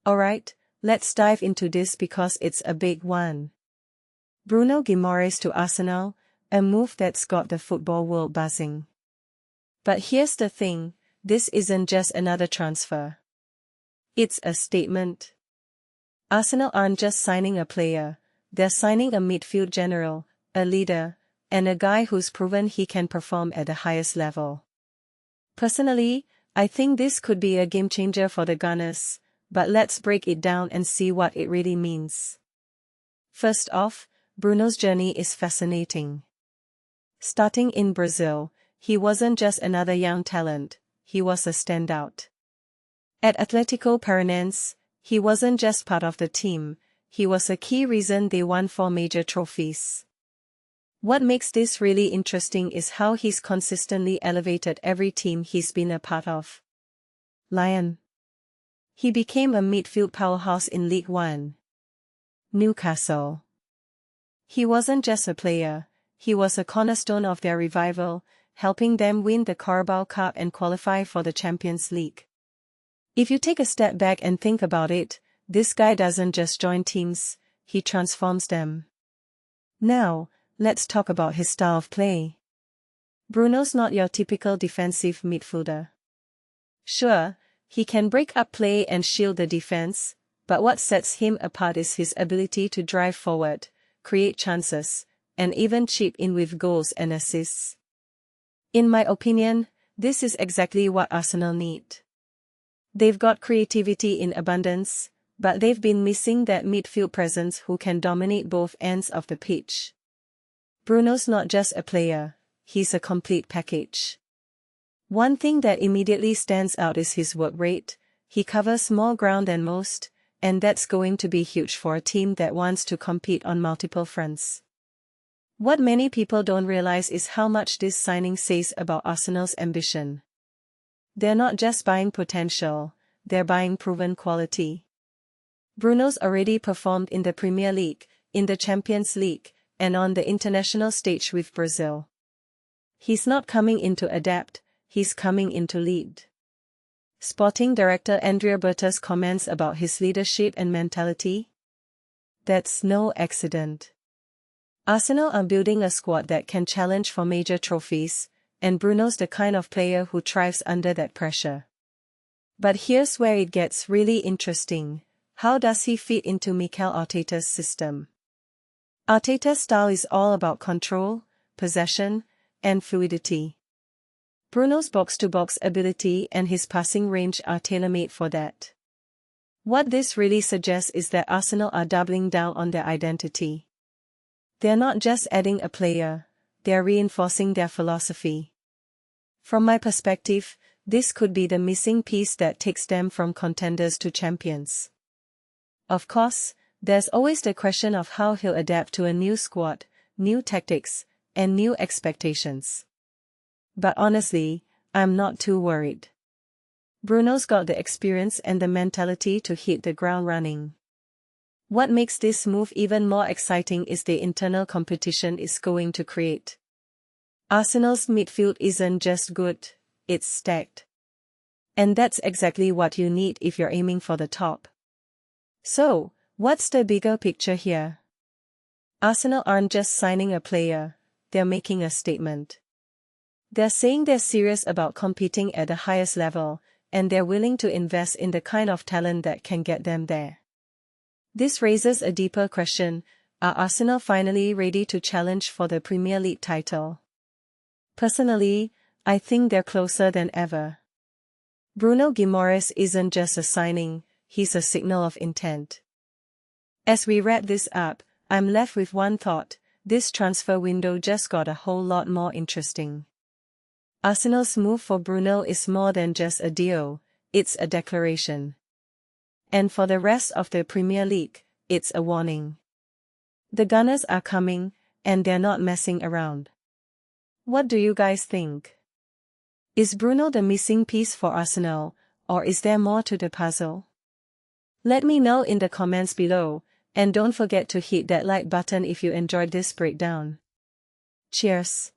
Alright, let's dive into this because it's a big one. Bruno Guimaraes to Arsenal, a move that's got the football world buzzing. But here's the thing, this isn't just another transfer. It's a statement. Arsenal aren't just signing a player, they're signing a midfield general, a leader, and a guy who's proven he can perform at the highest level. Personally, I think this could be a game changer for the Gunners, but let's break it down and see what it really means. First off, Bruno's journey is fascinating. Starting in Brazil, he wasn't just another young talent, he was a standout. At Athletico Paranaense, he wasn't just part of the team, he was a key reason they won 4 major trophies. What makes this really interesting is how he's consistently elevated every team he's been a part of. Lyon. He became a midfield powerhouse in League One. Newcastle. He wasn't just a player, he was a cornerstone of their revival, helping them win the Carabao Cup and qualify for the Champions League. If you take a step back and think about it, this guy doesn't just join teams, he transforms them. Now, let's talk about his style of play. Bruno's not your typical defensive midfielder. Sure, he can break up play and shield the defense, but what sets him apart is his ability to drive forward, create chances, and even chip in with goals and assists. In my opinion, this is exactly what Arsenal need. They've got creativity in abundance, but they've been missing that midfield presence who can dominate both ends of the pitch. Bruno's not just a player, he's a complete package. One thing that immediately stands out is his work rate. He covers more ground than most, and that's going to be huge for a team that wants to compete on multiple fronts. What many people don't realize is how much this signing says about Arsenal's ambition. They're not just buying potential, they're buying proven quality. Bruno's already performed in the Premier League, in the Champions League, and on the international stage with Brazil. He's not coming in to adapt, he's coming in to lead. Sporting Director Andrea Berta's comments about his leadership and mentality? That's no accident. Arsenal are building a squad that can challenge for major trophies, and Bruno's the kind of player who thrives under that pressure. But here's where it gets really interesting. How does he fit into Mikel Arteta's system? Arteta's style is all about control, possession, and fluidity. Bruno's box-to-box ability and his passing range are tailor-made for that. What this really suggests is that Arsenal are doubling down on their identity. They're not just adding a player, they're reinforcing their philosophy. From my perspective, this could be the missing piece that takes them from contenders to champions. Of course, there's always the question of how he'll adapt to a new squad, new tactics, and new expectations. But honestly, I'm not too worried. Bruno's got the experience and the mentality to hit the ground running. What makes this move even more exciting is the internal competition it's going to create. Arsenal's midfield isn't just good, it's stacked. And that's exactly what you need if you're aiming for the top. So, what's the bigger picture here? Arsenal aren't just signing a player, they're making a statement. They're saying they're serious about competing at the highest level, and they're willing to invest in the kind of talent that can get them there. This raises a deeper question: are Arsenal finally ready to challenge for the Premier League title? Personally, I think they're closer than ever. Bruno Guimaraes isn't just a signing, he's a signal of intent. As we wrap this up, I'm left with one thought: this transfer window just got a whole lot more interesting. Arsenal's move for Bruno is more than just a deal, it's a declaration. And for the rest of the Premier League, it's a warning. The Gunners are coming, and they're not messing around. What do you guys think? Is Bruno the missing piece for Arsenal, or is there more to the puzzle? Let me know in the comments below, and don't forget to hit that like button if you enjoyed this breakdown. Cheers!